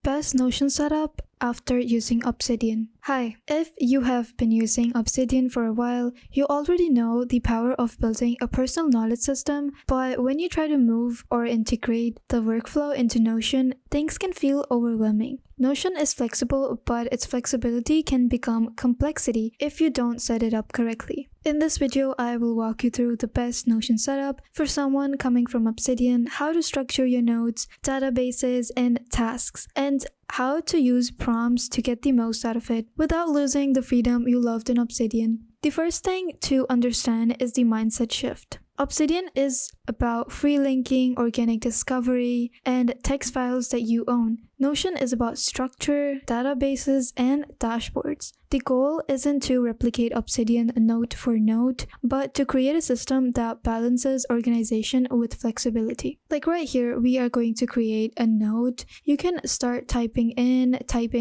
Best Notion setup after using Obsidian. Hi, if you have been using Obsidian for a while, you already know the power of building a personal knowledge system, but when you try to move or integrate the workflow into Notion, things can feel overwhelming. Notion is flexible, but its flexibility can become complexity if you don't set it up correctly. In this video, I will walk you through the best Notion setup for someone coming from Obsidian, how to structure your notes, databases, and tasks, and how to use prompts to get the most out of it without losing the freedom you loved in Obsidian. The first thing to understand is the mindset shift. Obsidian is about free linking, organic discovery, and text files that you own. Notion is about structure, databases, and dashboards. The goal isn't to replicate Obsidian note for note, but to create a system that balances organization with flexibility. Like right here, we are going to create a note. You can start type in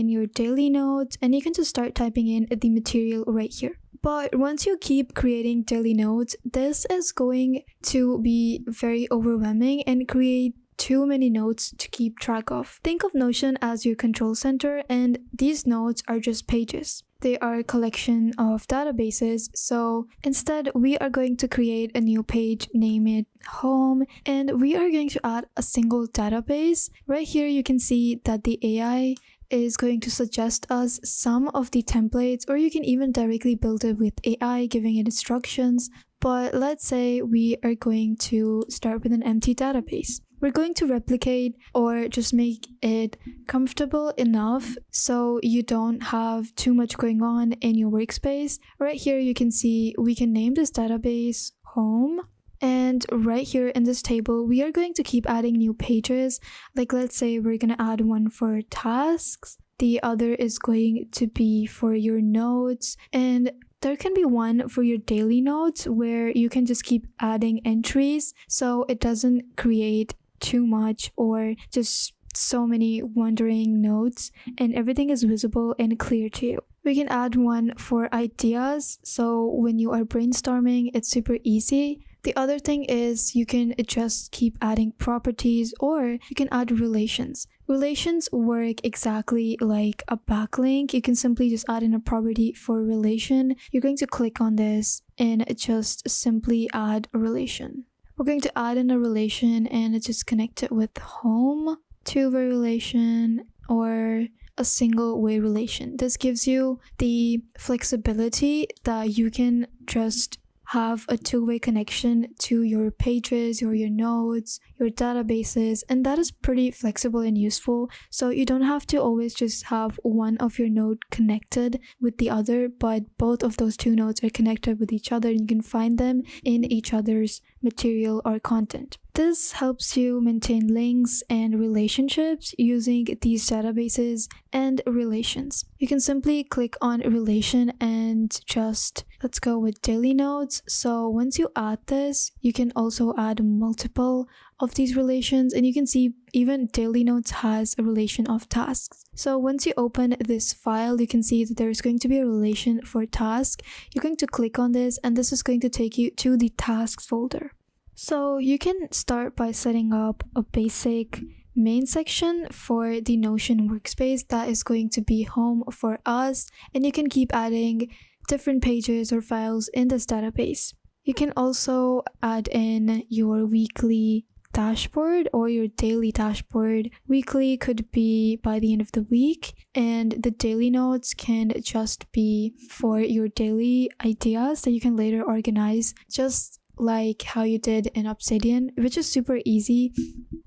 your daily notes, and you can just start typing in the material right here. But once you keep creating daily notes, this is going to be very overwhelming and create too many notes to keep track of. Think of Notion as your control center, and these notes are just pages. They are a collection of databases, so instead we are going to create a new page, name it home, and we are going to add a single database. Right here you can see that the AI is going to suggest us some of the templates, or you can even directly build it with AI, giving it instructions. But let's say we are going to start with an empty database. We're going to replicate or just make it comfortable enough so you don't have too much going on in your workspace. Right here you can see we can name this database home. And right here in this table, we are going to keep adding new pages. Like let's say we're going to add one for tasks. The other is going to be for your notes. And there can be one for your daily notes where you can just keep adding entries so it doesn't create too much or just so many wandering notes, and everything is visible and clear to you. We can add one for ideas, so when you are brainstorming, it's super easy. The other thing is you can just keep adding properties, or you can add relations. Relations work exactly like a backlink. You can simply just add in a property for relation. You're going to click on this and just simply add a relation. We're going to add in a relation and just connect it with home, two-way relation, or a single way relation. This gives you the flexibility that you can just have a two-way connection to your pages or your notes, your databases, and that is pretty flexible and useful. So you don't have to always just have one of your node connected with the other, but both of those two nodes are connected with each other and you can find them in each other's material or content. This helps you maintain links and relationships using these databases and relations. You can simply click on relation and just let's go with daily notes. So once you add this, you can also add multiple of these relations, and you can see even daily notes has a relation of tasks. So once you open this file, you can see that there's going to be a relation for task. You're going to click on this and this is going to take you to the tasks folder. So you can start by setting up a basic main section for the Notion workspace that is going to be home for us, and you can keep adding different pages or files in this database. You can also add in your weekly dashboard or your daily dashboard. Weekly could be by the end of the week, and the daily notes can just be for your daily ideas that you can later organize, just like how you did in Obsidian, which is super easy.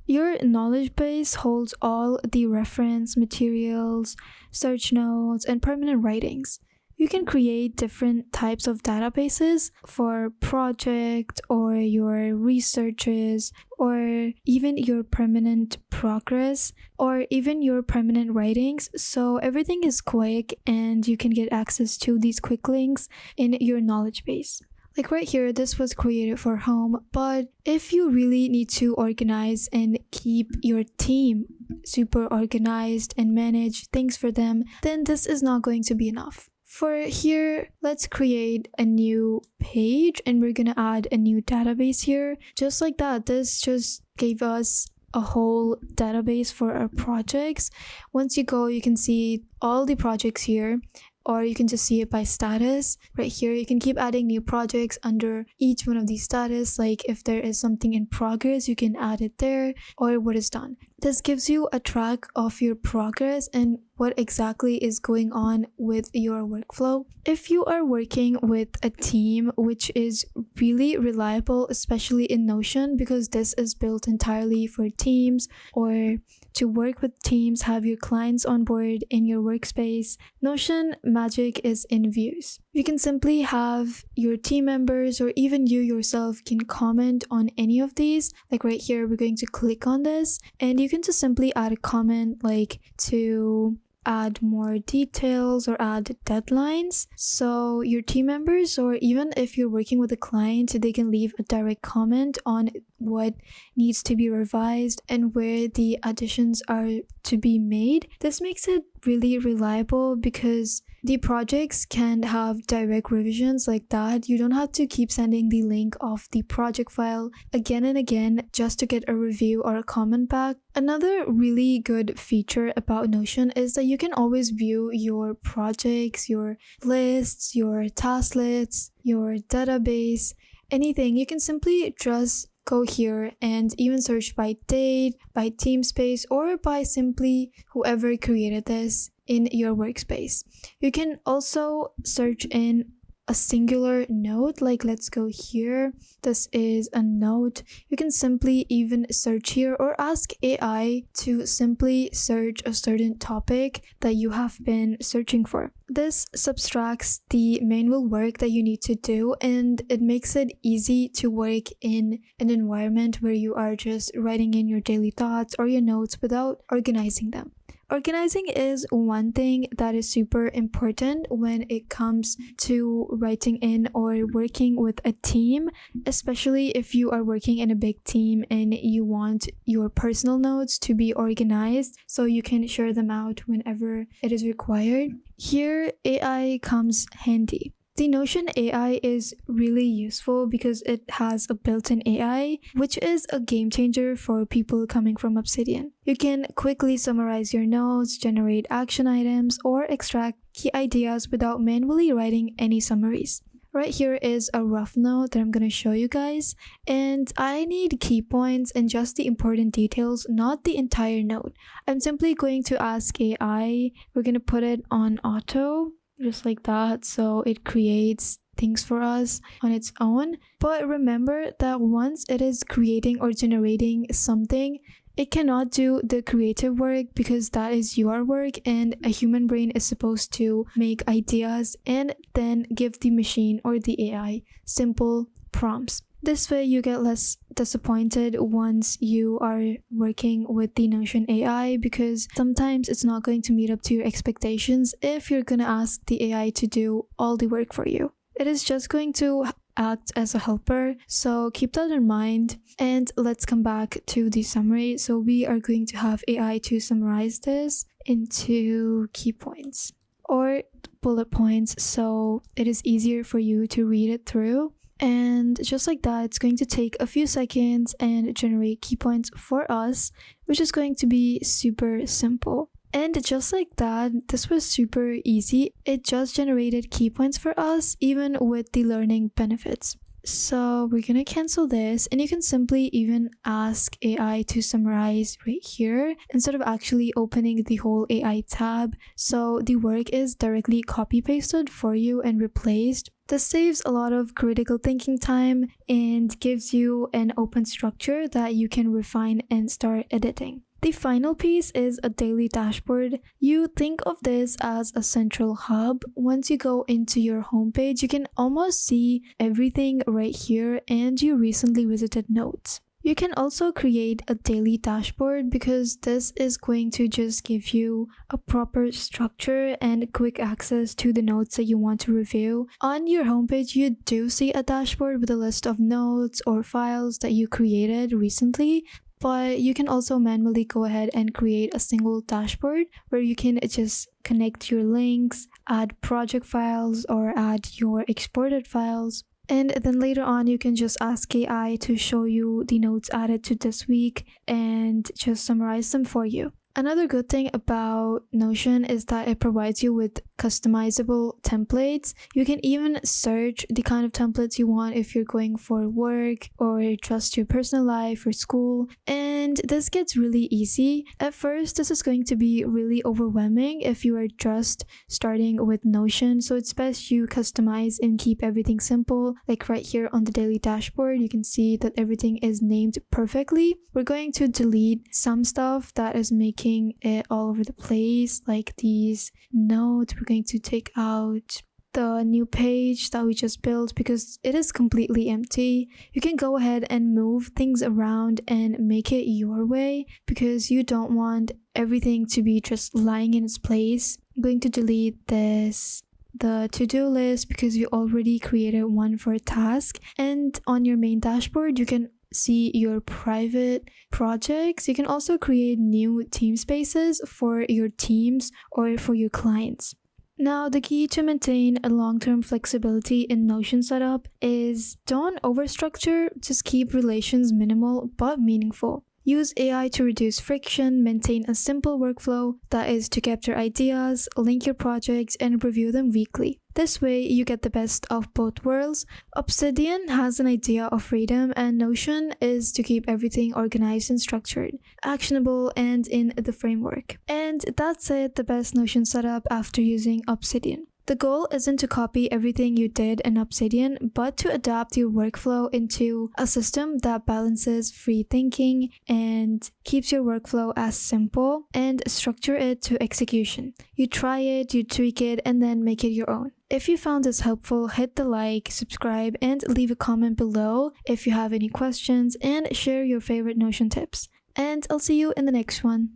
Your knowledge base holds all the reference materials, search notes, and permanent writings. You can create different types of databases for project or your researches, or even your permanent progress, or even your permanent writings. So everything is quick and you can get access to these quick links in your knowledge base. Like right here, this was created for home, but if you really need to organize and keep your team super organized and manage things for them, then this is not going to be enough. For here, let's create a new page and we're gonna add a new database here. Just like that, this just gave us a whole database for our projects. Once you go, you can see all the projects here, or you can just see it by status. Right here, you can keep adding new projects under each one of these status. Like if there is something in progress, you can add it there, or what is done. This gives you a track of your progress and what exactly is going on with your workflow. If you are working with a team, which is really reliable, especially in Notion, because this is built entirely for teams, or to work with teams, have your clients on board in your workspace, Notion magic is in views. You can simply have your team members, or even you yourself can comment on any of these. Like right here, we're going to click on this, and you can just simply add a comment, like to add more details or add deadlines. So your team members, or even if you're working with a client, they can leave a direct comment on what needs to be revised and where the additions are to be made. This makes it really reliable because the projects can have direct revisions like that. You don't have to keep sending the link of the project file again and again just to get a review or a comment back. Another really good feature about Notion is that you can always view your projects, your lists, your task lists, your database, anything. You can simply just go here and even search by date, by team space, or by simply whoever created this in your workspace. You can also search in a singular note, like let's go here. This is a note. You can simply even search here or ask AI to simply search a certain topic that you have been searching for. This subtracts the manual work that you need to do, and it makes it easy to work in an environment where you are just writing in your daily thoughts or your notes without organizing them. Organizing is one thing that is super important when it comes to writing in or working with a team, especially if you are working in a big team and you want your personal notes to be organized so you can share them out whenever it is required. Here, AI comes handy. The Notion AI is really useful because it has a built-in AI, which is a game changer for people coming from Obsidian. You can quickly summarize your notes, generate action items, or extract key ideas without manually writing any summaries. Right here is a rough note that I'm going to show you guys, and I need key points and just the important details, not the entire note. I'm simply going to ask AI. We're going to put it on auto, just like that, so it creates things for us on its own. But remember that once it is creating or generating something, it cannot do the creative work because that is your work, and a human brain is supposed to make ideas and then give the machine or the AI simple prompts. This way you get less disappointed once you are working with the Notion AI, because sometimes it's not going to meet up to your expectations if you're going to ask the AI to do all the work for you. It is just going to act as a helper, so keep that in mind. And let's come back to the summary. So we are going to have AI to summarize this into key points or bullet points so it is easier for you to read it through. And just like that, it's going to take a few seconds and generate key points for us, which is going to be super simple. And just like that, this was super easy. It just generated key points for us, even with the learning benefits. So we're gonna cancel this, and you can simply even ask AI to summarize right here instead of actually opening the whole AI tab. So the work is directly copy pasted for you and replaced. This saves a lot of critical thinking time and gives you an open structure that you can refine and start editing. The final piece is a daily dashboard. You think of this as a central hub. Once you go into your homepage, you can almost see everything right here, and you recently visited notes. You can also create a daily dashboard because this is going to just give you a proper structure and quick access to the notes that you want to review. On your homepage, you do see a dashboard with a list of notes or files that you created recently, but you can also manually go ahead and create a single dashboard where you can just connect your links, add project files, or add your exported files. And then later on, you can just ask AI to show you the notes added to this week and just summarize them for you. Another good thing about Notion is that it provides you with customizable templates. You can even search the kind of templates you want if you're going for work or just your personal life or school. And this gets really easy. At first, this is going to be really overwhelming if you are just starting with Notion. So it's best you customize and keep everything simple. Like right here on the daily dashboard, you can see that everything is named perfectly. We're going to delete some stuff that is making it all over the place, like these notes. We're going to take out the new page that we just built because it is completely empty. You can go ahead and move things around and make it your way because you don't want everything to be just lying in its place. I'm going to delete the to-do list because you already created one for a task, and on your main dashboard you can see your private projects. You can also create new team spaces for your teams or for your clients. Now, the key to maintain a long-term flexibility in Notion setup is don't overstructure, just keep relations minimal but meaningful. Use AI to reduce friction, maintain a simple workflow that is to capture ideas, link your projects, and review them weekly. This way, you get the best of both worlds. Obsidian has an idea of freedom, and Notion is to keep everything organized and structured, actionable, and in the framework. And that's it, the best Notion setup after using Obsidian. The goal isn't to copy everything you did in Obsidian, but to adapt your workflow into a system that balances free thinking and keeps your workflow as simple and structure it to execution. You try it, you tweak it, and then make it your own. If you found this helpful, hit the like, subscribe, and leave a comment below if you have any questions, and share your favorite Notion tips. And I'll see you in the next one.